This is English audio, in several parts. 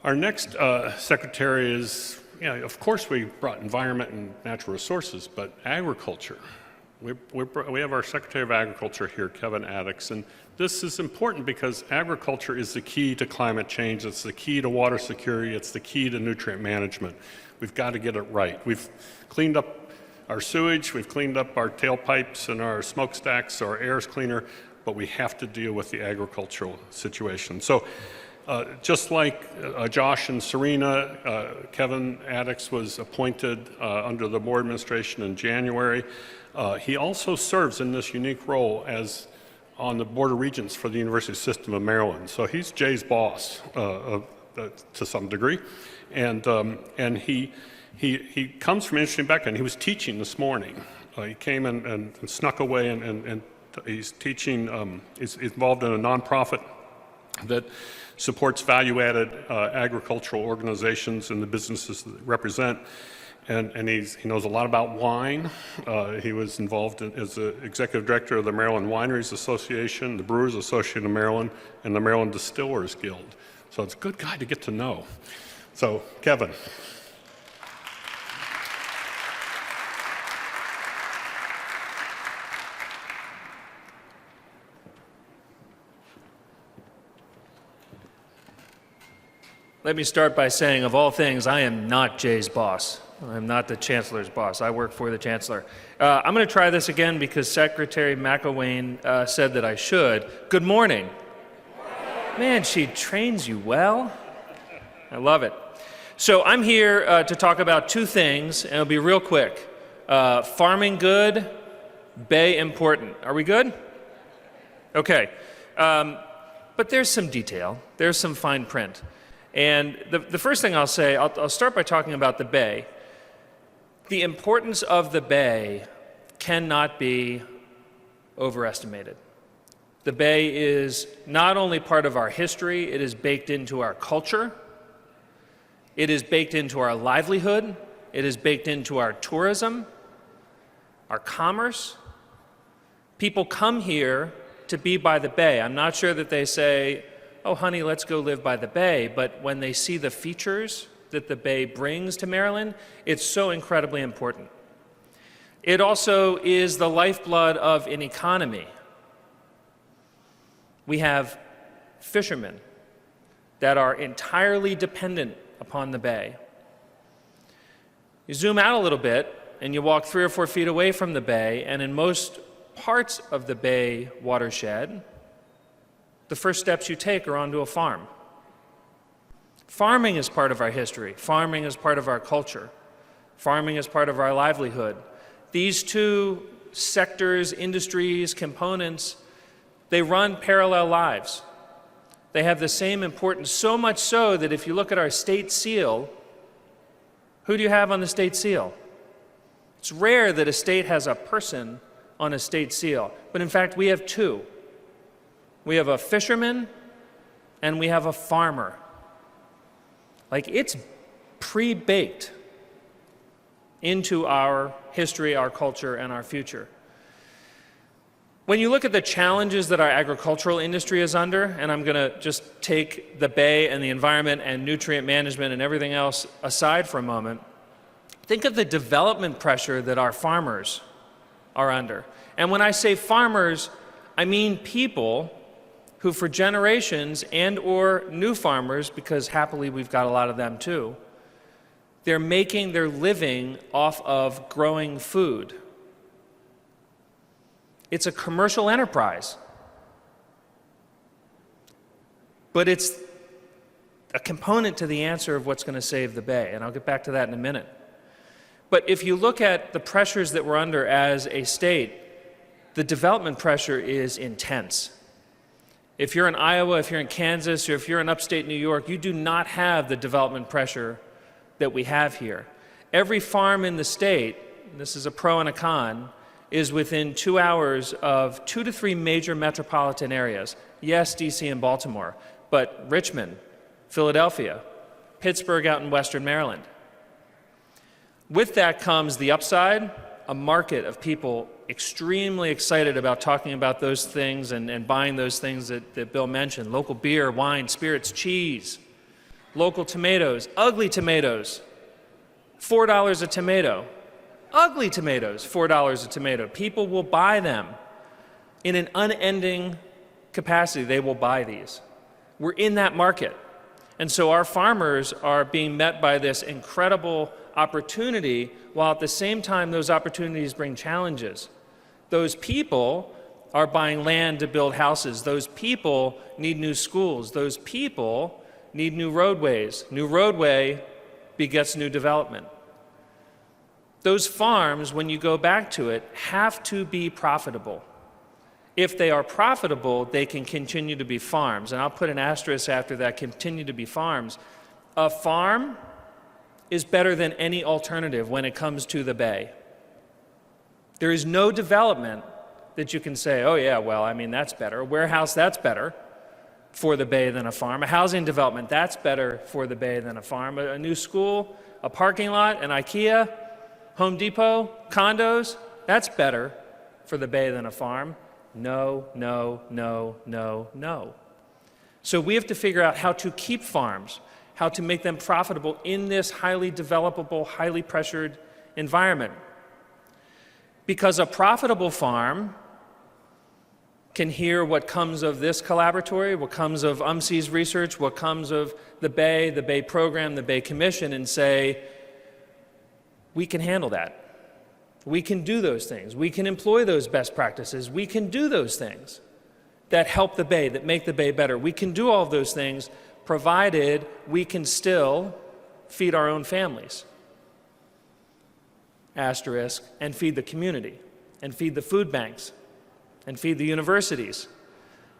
Our next secretary is, of course we brought environment and natural resources, but agriculture. We have our Secretary of Agriculture here, Kevin Atticks, and this is important because agriculture is the key to climate change, it's the key to water security, it's the key to nutrient management. We've got to get it right. We've cleaned up our sewage, we've cleaned up our tailpipes and our smokestacks, so our air is cleaner, but we have to deal with the agricultural situation. So just like Josh and Serena, Kevin Atticks was appointed under the board administration in January. He also serves in this unique role as on the Board of Regents for the University System of Maryland. So he's Jay's boss to some degree. And he comes from an interesting background. He was teaching this morning. He came and snuck away and he's teaching, he's involved in a nonprofit that supports value-added agricultural organizations and the businesses that they represent. And he knows a lot about wine. He was involved as the executive director of the Maryland Wineries Association, the Brewers Association of Maryland, and the Maryland Distillers Guild. So it's a good guy to get to know. So, Kevin. Let me start by saying, of all things, I am not Jay's boss. I'm not the Chancellor's boss. I work for the Chancellor. I'm going to try this again because Secretary McElwain said that I should. Good morning. Man, she trains you well. I love it. So I'm here to talk about two things, and it'll be real quick. Farming good, Bay important. Are we good? Okay. But there's some detail. There's some fine print. And the first thing I'll say, I'll start by talking about the Bay. The importance of the Bay cannot be overestimated. The Bay is not only part of our history, it is baked into our culture, it is baked into our livelihood, it is baked into our tourism, our commerce. People come here to be by the Bay. I'm not sure that they say, oh, honey, let's go live by the Bay, but when they see the features that the Bay brings to Maryland, it's so incredibly important. It also is the lifeblood of an economy. We have fishermen that are entirely dependent upon the Bay. You zoom out a little bit and you walk 3 or 4 feet away from the Bay, and in most parts of the Bay watershed, the first steps you take are onto a farm. Farming is part of our history. Farming is part of our culture. Farming is part of our livelihood. These two sectors, industries, components, they run parallel lives. They have the same importance, so much so that if you look at our state seal, who do you have on the state seal? It's rare that a state has a person on a state seal, but in fact we have two. We have a fisherman and we have a farmer. Like, it's pre-baked into our history, our culture, and our future. When you look at the challenges that our agricultural industry is under, and I'm going to just take the Bay and the environment and nutrient management and everything else aside for a moment, think of the development pressure that our farmers are under. And when I say farmers, I mean people who for generations, and or new farmers, because happily we've got a lot of them too, they're making their living off of growing food. It's a commercial enterprise, but it's a component to the answer of what's going to save the Bay, and I'll get back to that in a minute. But if you look at the pressures that we're under as a state, the development pressure is intense. If you're in Iowa, if you're in Kansas, or if you're in upstate New York, you do not have the development pressure that we have here. Every farm in the state, and this is a pro and a con, is within 2 hours of 2 to 3 major metropolitan areas. Yes, DC and Baltimore, but Richmond, Philadelphia, Pittsburgh out in Western Maryland. With that comes the upside, a market of people extremely excited about talking about those things and buying those things that Bill mentioned, local beer, wine, spirits, cheese. local tomatoes, ugly tomatoes, $4 a tomato. Ugly tomatoes, $4 a tomato. People will buy them in an unending capacity. They will buy these. We're in that market. And so our farmers are being met by this incredible opportunity, while at the same time those opportunities bring challenges. Those people are buying land to build houses. Those people need new schools. Those people need new roadways. New roadway begets new development. Those farms, when you go back to it, have to be profitable. If they are profitable, they can continue to be farms. And I'll put an asterisk after that, continue to be farms. A farm is better than any alternative when it comes to the bay. There is no development that you can say, oh yeah, well, I mean, that's better. A warehouse, that's better for the bay than a farm. A housing development, that's better for the bay than a farm. A new school, a parking lot, an IKEA, Home Depot, condos, that's better for the bay than a farm. No, no, no, no, no. So we have to figure out how to keep farms, how to make them profitable in this highly developable, highly pressured environment. Because a profitable farm can hear what comes of this Collaboratory, what comes of UMCES research, what comes of the Bay program, the Bay Commission, and say, we can handle that. We can do those things. We can employ those best practices. We can do those things that help the Bay, that make the Bay better. We can do all of those things, provided we can still feed our own families, asterisk, and feed the community, and feed the food banks, and feed the universities.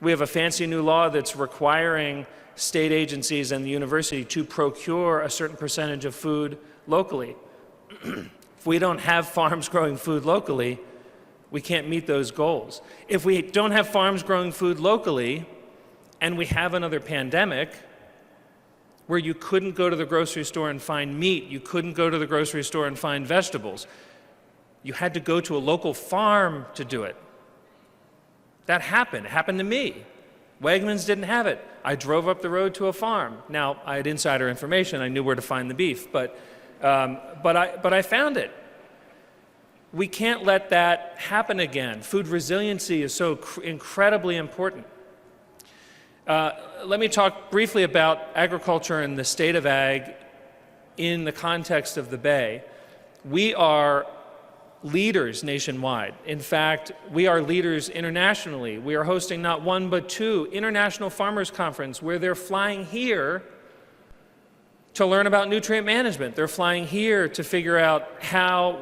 We have a fancy new law that's requiring state agencies and the university to procure a certain percentage of food locally. If we don't have farms growing food locally, we can't meet those goals. If we don't have farms growing food locally, and we have another pandemic where you couldn't go to the grocery store and find meat, you couldn't go to the grocery store and find vegetables, you had to go to a local farm to do it. That happened. It happened to me. Wegmans didn't have it. I drove up the road to a farm. Now, I had insider information. I knew where to find the beef, but I found it. We can't let that happen again. Food resiliency is so incredibly important. Let me talk briefly about agriculture and the state of ag in the context of the Bay. We are leaders nationwide. In fact, we are leaders internationally. We are hosting not one but two International Farmers Conference where they're flying here to learn about nutrient management. They're flying here to figure out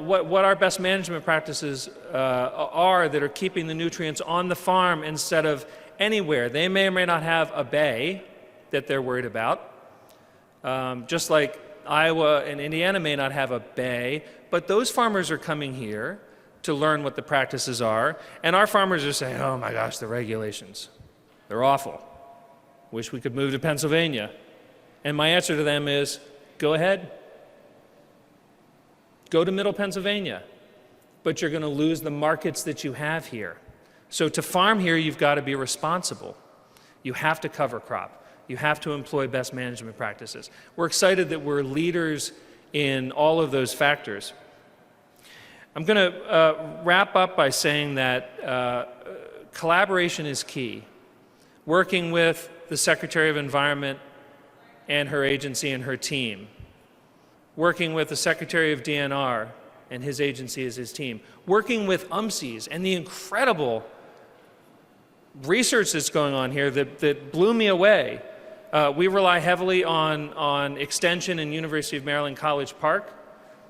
what our best management practices are that are keeping the nutrients on the farm instead of anywhere. They may or may not have a bay that they're worried about, just like Iowa and Indiana may not have a bay, but those farmers are coming here to learn what the practices are, and our farmers are saying, oh my gosh, the regulations, they're awful. Wish we could move to Pennsylvania. And my answer to them is, go ahead. Go to Middle Pennsylvania, but you're going to lose the markets that you have here. So to farm here, you've got to be responsible. You have to cover crop. You have to employ best management practices. We're excited that we're leaders in all of those factors. I'm going to wrap up by saying that collaboration is key. Working with the Secretary of Environment and her agency and her team. Working with the Secretary of DNR and his agency as his team. Working with UMCES and the incredible research that's going on here that blew me away. We rely heavily on extension in University of Maryland College Park.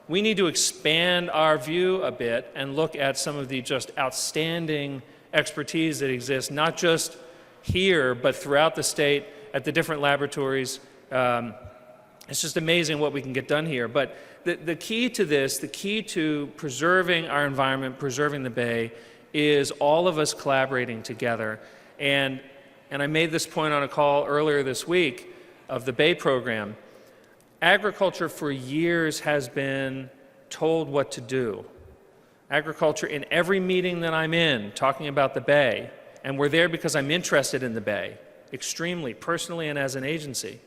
We need to expand our view a bit and look at some of the just outstanding expertise that exists, not just here, but throughout the state at the different laboratories. It's just amazing what we can get done here. But the key to this, the key to preserving our environment, preserving the Bay, is all of us collaborating together. And I made this point on a call earlier this week of the Bay program. Agriculture for years has been told what to do. Agriculture in every meeting that I'm in, talking about the Bay, and we're there because I'm interested in the Bay, extremely, personally and as an agency.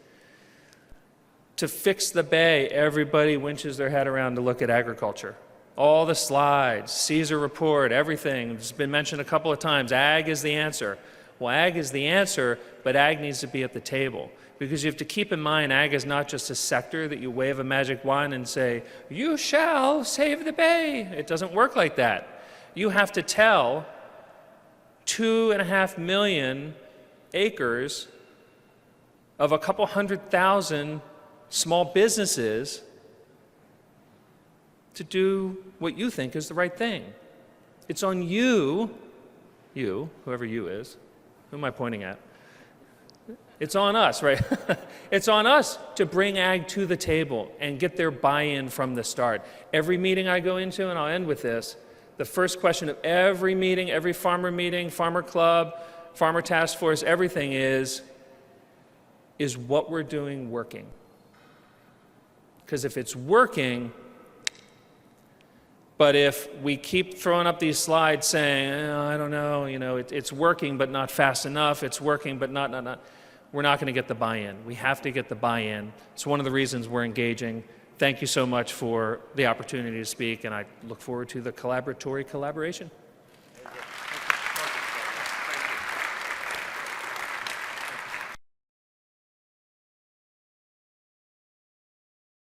To fix the Bay, everybody winches their head around to look at agriculture. All the slides, Caesar report, everything. It's been mentioned a couple of times. Ag is the answer. Well, ag is the answer, but ag needs to be at the table. Because you have to keep in mind, ag is not just a sector that you wave a magic wand and say, you shall save the Bay. It doesn't work like that. You have to tell 2.5 million acres of a couple 100,000 small businesses to do what you think is the right thing. It's on you, whoever you is. Who am I pointing at? It's on us, right? It's on us to bring ag to the table and get their buy-in from the start. Every meeting I go into, and I'll end with this, the first question of every meeting, every farmer meeting, farmer club, farmer task force, everything is what we're doing working? Because if it's working, but if we keep throwing up these slides saying, I don't know, it's working but not fast enough, it's working but not, we're not going to get the buy-in. We have to get the buy-in. It's one of the reasons we're engaging. Thank you so much for the opportunity to speak, and I look forward to the collaboratory collaboration.